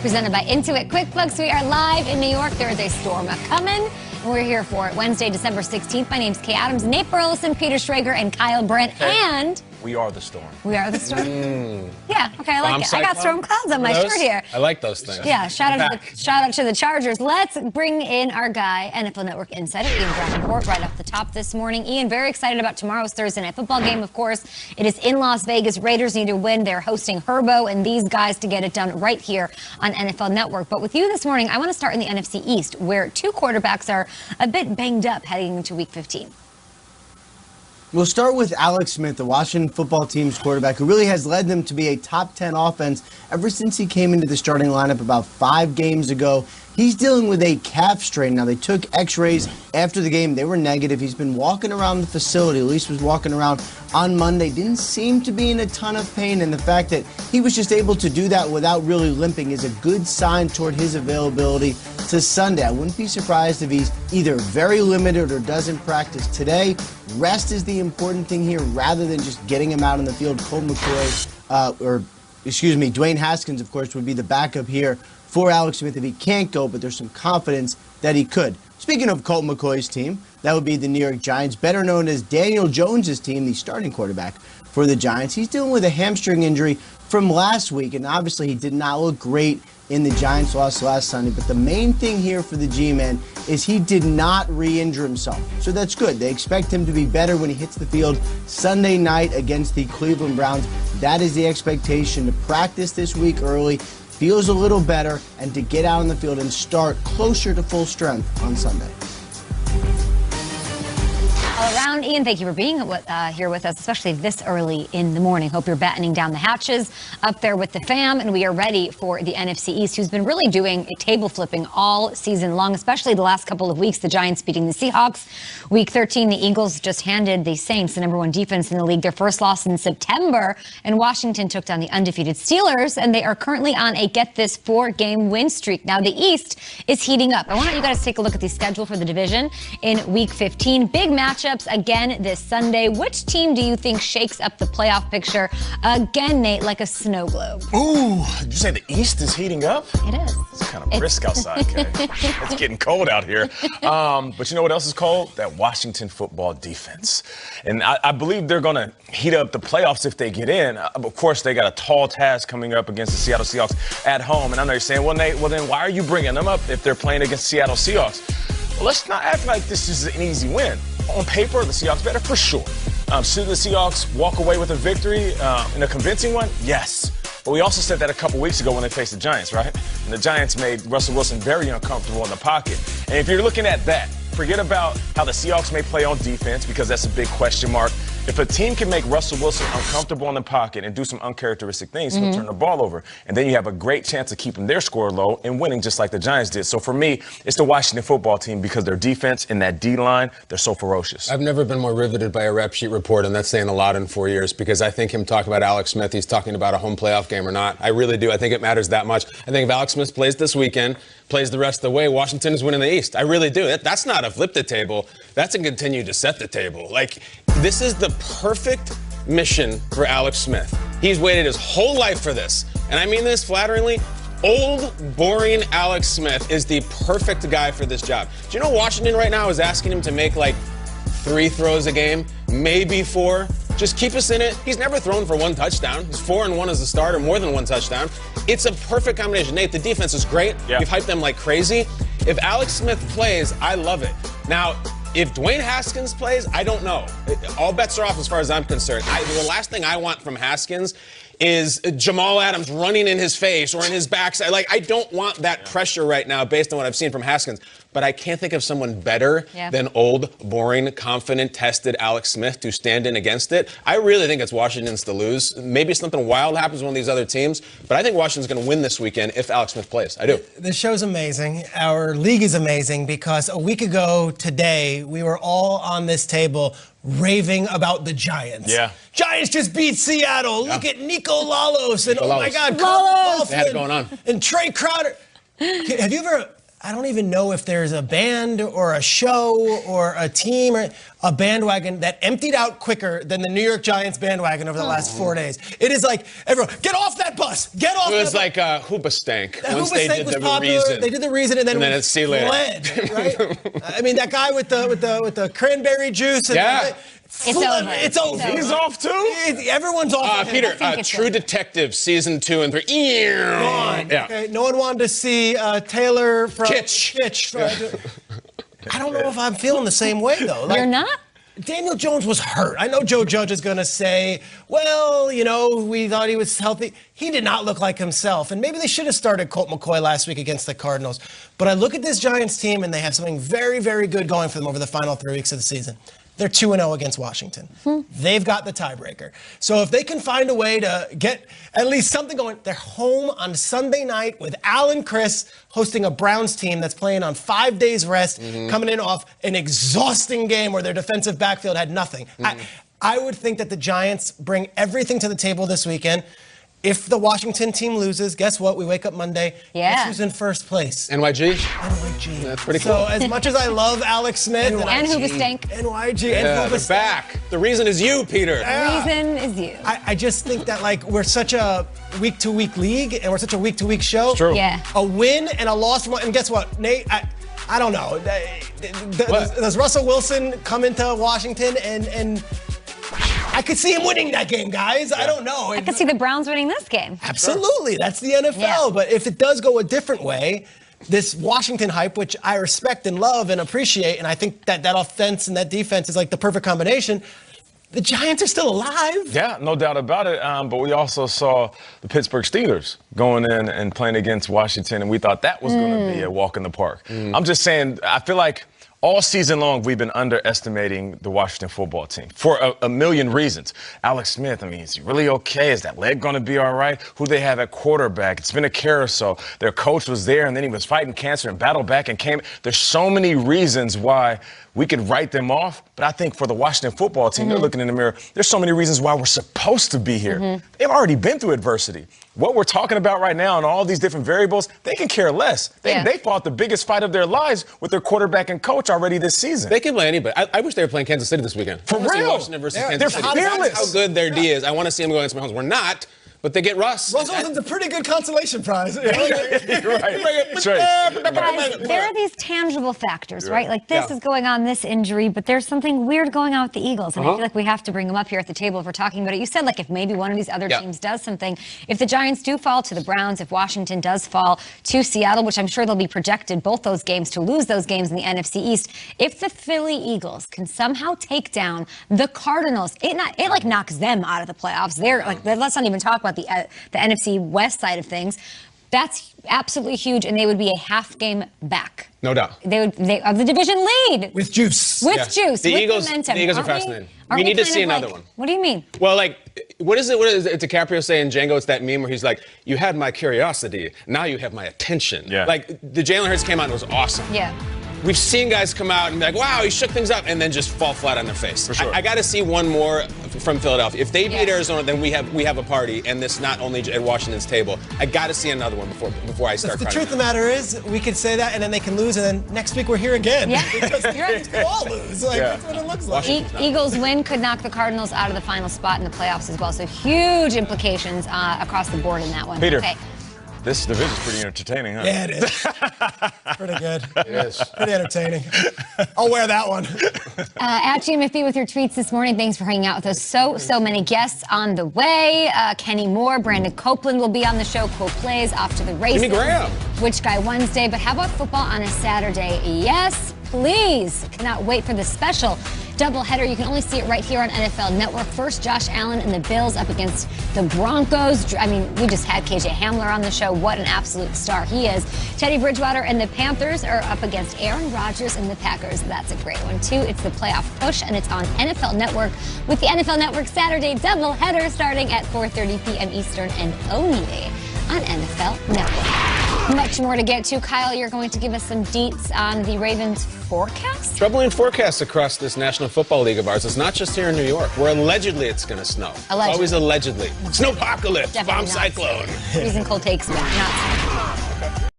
Presented by Intuit QuickBooks. We are live in New York. There is a storm a-coming, and we're here for it. Wednesday, December 16th. My name's Kay Adams, Nate Burleson, Peter Schrager, and Kyle Brent. Okay. And we are the storm. We are the storm? Yeah, okay, I like it. I got storm clouds on my shirt here. I like those things. Yeah, shout out to the Chargers. Let's bring in our guy, NFL Network insider, Ian Rappaport, right off the top this morning. Ian, very excited about tomorrow's Thursday Night Football game, of course. It is in Las Vegas. Raiders need to win. They're hosting Herbo and these guys to get it done right here on NFL Network. But with you this morning, I want to start in the NFC East, where two quarterbacks are a bit banged up heading into Week 15. We'll start with Alex Smith, the Washington football team's quarterback, who really has led them to be a top 10 offense ever since he came into the starting lineup about 5 games ago. He's dealing with a calf strain. Now, they took x-rays after the game. They were negative. He's been walking around the facility, at least was walking around on Monday. Didn't seem to be in a ton of pain, and the fact that he was just able to do that without really limping is a good sign toward his availability to Sunday. I wouldn't be surprised if he's either very limited or doesn't practice today. Rest is the important thing here rather than just getting him out on the field. Colt McCoy, Dwayne Haskins, of course, would be the backup here for Alex Smith if he can't go, but there's some confidence that he could. Speaking of Colt McCoy's team, that would be the New York Giants, better known as Daniel Jones' team, the starting quarterback for the Giants. He's dealing with a hamstring injury from last week, and obviously he did not look great in the Giants' loss last Sunday. But the main thing here for the G-Man is he did not re-injure himself. So that's good. They expect him to be better when he hits the field Sunday night against the Cleveland Browns. That is the expectation, to practice this week early, feels a little better, and to get out on the field and start closer to full strength on Sunday. All around, Ian, thank you for being here with us, especially this early in the morning. Hope you're battening down the hatches up there with the fam, and we are ready for the NFC East, who's been really doing a table flipping all season long, especially the last couple of weeks. The Giants beating the Seahawks. Week 13, the Eagles just handed the Saints, the #1 defense in the league, their first loss in September, and Washington took down the undefeated Steelers, and they are currently on a, get this, 4-game win streak. Now, the East is heating up. I want you guys to take a look at the schedule for the division in Week 15. Big matchup again this Sunday. Which team do you think shakes up the playoff picture again, Nate, like a snow globe? Ooh, did you say the East is heating up? It is. It's kind of brisk outside, Kay. It's getting cold out here. But you know what else is cold? That Washington football defense. And I believe they're going to heat up the playoffs if they get in. Of course, they got a tall task coming up against the Seattle Seahawks at home. And I know you're saying, well, Nate, well, then why are you bringing them up if they're playing against Seattle Seahawks? Well, let's not act like this is an easy win. On paper, the Seahawks better for sure. Should the Seahawks walk away with a victory in a convincing one? Yes. But we also said that a couple weeks ago when they faced the Giants, right? And the Giants made Russell Wilson very uncomfortable in the pocket. And if you're looking at that, forget about how the Seahawks may play on defense, because that's a big question mark. If a team can make Russell Wilson uncomfortable in the pocket and do some uncharacteristic things, he'll turn the ball over. And then you have a great chance of keeping their score low and winning just like the Giants did. So for me, it's the Washington football team, because their defense and that D-line, they're so ferocious. I've never been more riveted by a rep sheet report, and that's saying a lot in 4 years, because I think him talking about Alex Smith, he's talking about a home playoff game or not. I really do. I think it matters that much. I think if Alex Smith plays this weekend, plays the rest of the way, Washington is winning the East. I really do. That's not a flip the table. That's a continue to set the table. Like, this is the perfect mission for Alex Smith. He's waited his whole life for this. And I mean this flatteringly. Old, boring Alex Smith is the perfect guy for this job. Do you know Washington right now is asking him to make like 3 throws a game, maybe 4? Just keep us in it. He's never thrown for 1 touchdown. He's 4-1 as a starter, more than 1 touchdown. It's a perfect combination. Nate, the defense is great. Yeah. You've hyped them like crazy. If Alex Smith plays, I love it. Now, if Dwayne Haskins plays, I don't know. All bets are off as far as I'm concerned. The last thing I want from Haskins is Jamal Adams running in his face or in his backside. Like, I don't want that pressure right now based on what I've seen from Haskins. But I can't think of someone better than old, boring, confident, tested Alex Smith to stand in against it. I really think it's Washington's to lose. Maybe something wild happens with one of these other teams, but I think Washington's going to win this weekend if Alex Smith plays. I do. The show's amazing. Our league is amazing, because a week ago today, we were all on this table raving about the Giants. Yeah. Giants just beat Seattle. Look at Nico Lalos. And oh my God, Lalos. They had it going on. And Trey Crowder. Have you ever I don't even know if there's a band or a show or a team or a bandwagon that emptied out quicker than the New York Giants bandwagon over the last 4 days. It is like, everyone, get off that bus! Get off that bus! It was like Hoobastank. Once they did the popular, reason. they did the reason, and then it's see you later. Fled, right? I mean, that guy with the cranberry juice. And it's over. He's off too? Everyone's off. Peter, True Detective season 2 and 3. Gone. Yeah. Okay. No one wanted to see Taylor from Kitsch. I don't know if I'm feeling the same way though. You're not? Daniel Jones was hurt. I know Joe Judge is going to say, well, you know, we thought he was healthy. He did not look like himself. And maybe they should have started Colt McCoy last week against the Cardinals. But I look at this Giants team, and they have something very, very good going for them over the final 3 weeks of the season. They're 2-0 against Washington. They've got the tiebreaker. So if they can find a way to get at least something going, they're home on Sunday night with Al and Chris hosting a Browns team that's playing on 5 days rest, coming in off an exhausting game where their defensive backfield had nothing. I would think that the Giants bring everything to the table this weekend. If the Washington team loses, guess what? We wake up Monday. Yeah. Guess who's in first place? NYG? NYG. That's pretty cool. So as much as I love Alex Smith And Hoobastank. NYG Yeah, and they're Hoobastank. back. The reason is you, Peter. The reason is you. I just think that like we're such a week-to-week league and we're such a week-to-week show. True. Yeah. A win and a loss from and guess what, Nate? I don't know. Does Russell Wilson come into Washington and I could see him winning that game, guys. I don't know. I could see the Browns winning this game. Absolutely. That's the NFL. Yeah. But if it does go a different way, this Washington hype, which I respect and love and appreciate, and I think that offense and that defense is like the perfect combination, the Giants are still alive. Yeah, no doubt about it. But we also saw the Pittsburgh Steelers going in and playing against Washington, and we thought that was going to be a walk in the park. I'm just saying, I feel like all season long, we've been underestimating the Washington football team for a million reasons. Alex Smith, I mean, is he really okay? Is that leg going to be all right? Who they have at quarterback? It's been a carousel. Their coach was there, and then he was fighting cancer and battled back and came. There's so many reasons why we could write them off. But I think for the Washington football team, they're looking in the mirror. There's so many reasons why we're supposed to be here. They've already been through adversity. What we're talking about right now and all these different variables, they can care less. They fought the biggest fight of their lives with their quarterback and coach already this season. They can play anybody. I wish they were playing Kansas City this weekend. For real. Washington versus Kansas City. They're fearless. That's how good their D is. I want to see them go against Mahomes. We're not. But they get Russ. Russell Wilson's a pretty good consolation prize. You're right. That's right. But guys, there are these tangible factors, right? Like this is going on, this injury, but there's something weird going on with the Eagles. And I feel like we have to bring them up here at the table if we're talking about it. You said like if maybe one of these other teams does something, if the Giants do fall to the Browns, if Washington does fall to Seattle, which I'm sure they'll be projected both those games to lose those games in the NFC East, if the Philly Eagles can somehow take down the Cardinals, it like knocks them out of the playoffs. They're like, let's not even talk about the NFC West side of things. That's absolutely huge, and they would be a half game back. No doubt. They would of the division lead With juice. with juice. The with Eagles. momentum. The Eagles are Aren't we- fascinating. aren't We need to kind see of another like- one. What do you mean? Well, like, what is it DiCaprio saying? Django, it's that meme where he's like, "You had my curiosity, now you have my attention." Yeah. Like the Jalen Hurts came out and was awesome. Yeah. We've seen guys come out and be like, wow, he shook things up, and then just fall flat on their face. For sure. I got to see one more from Philadelphia. If they beat Yeah. Arizona, then we have a party, and this not only at Washington's table. I got to see another one before I start The crying. truth of the matter is, we could say that, and then they can lose, and then next week we're here again. Yeah. Because You're right. we all lose. Like, that's what it looks like. Eagles win could knock the Cardinals out of the final spot in the playoffs as well. So huge implications across the board in that one. Peter. Okay. This division's pretty entertaining, huh? Yeah, it is. Pretty good. It is. Pretty entertaining. I'll wear that one. At GMFB with your tweets this morning. Thanks for hanging out with us. So many guests on the way. Kenny Moore, Brandon Copeland will be on the show. Quote plays off to the races. Jimmy Graham. Which Guy Wednesday. But how about football on a Saturday? Yes, please. Cannot wait for the special doubleheader. You can only see it right here on NFL Network. First, Josh Allen and the Bills up against the Broncos. I mean, we just had KJ Hamler on the show. What an absolute star he is. Teddy Bridgewater and the Panthers are up against Aaron Rodgers and the Packers. That's a great one, too. It's the playoff push, and it's on NFL Network with the NFL Network Saturday doubleheader starting at 4:30 p.m. Eastern and only on NFL Network. Much more to get to. Kyle, you're going to give us some deets on the Ravens forecast? Troubling forecasts across this National Football League of ours. It's not just here in New York, where allegedly it's going to snow. Allegedly. It's always allegedly. Snowpocalypse, Definitely bomb not cyclone. Freezing cold takes back, not